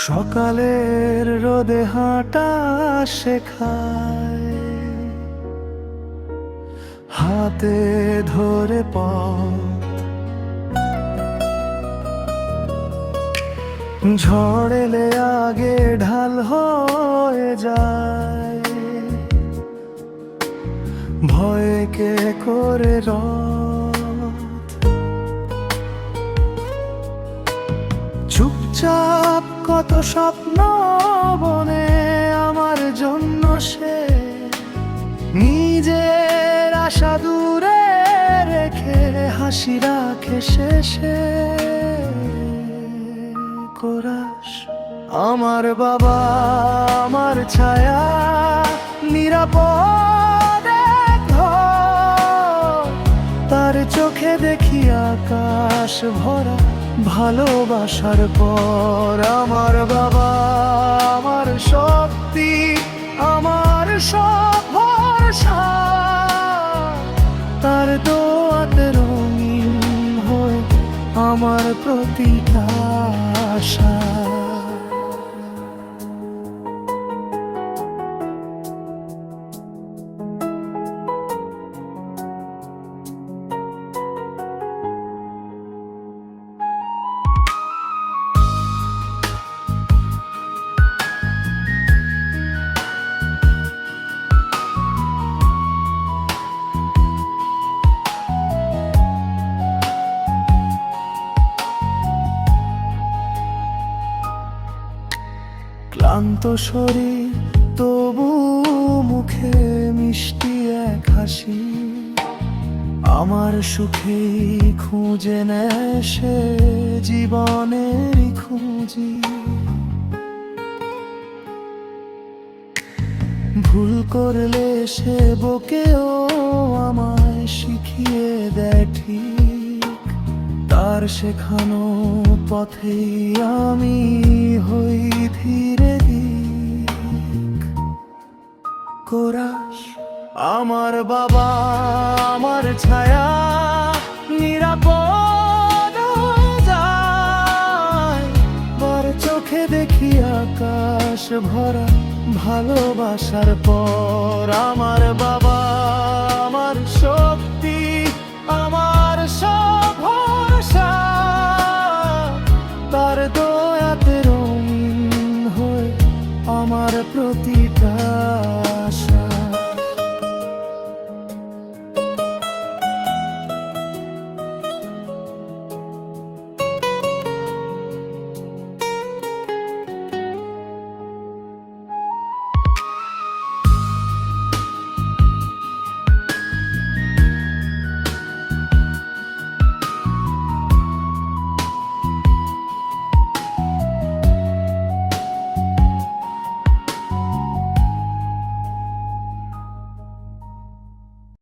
সকালের রোদে হাঁটা শেখায়, হাতে ধরে পথ, ঝড় এলে আগে ঢাল হয়ে যায়, ভয়ে কে করে রথ, চুপচাপ কত স্বপ্ন বনে আমার জন্য সে, নিজের আশা দূরে রেখে হাসি রাখে শেষে। কোরাস আমার বাবা, আমার ছায়া, নিরাপদে ঘর, তার চোখে দেখি আকাশ ভরা ভালোবাসার পর। আমার বাবা আমার শক্তি, আমার সব ভরসা, তার দোয়াতে রঙিন হয়ে আমার প্রতিটা আশা। ক্লান্ত শরীর তবু মুখে মিষ্টি এক হাসি, আমার সুখেই খুঁজে নেয় সে জীবনের খুঁজি। ভুল করলে সে বকেও আমায় শিখিয়ে দেয় ঠিক, তার শেখানো পথেই আমি হই ধীরে দিক। কোরাস আমার বাবা, আমার ছায়া, নিরাপদ হয়ে যায়, বার চোখে দেখি আকাশ ভরা ভালোবাসার পর। আমার বাবা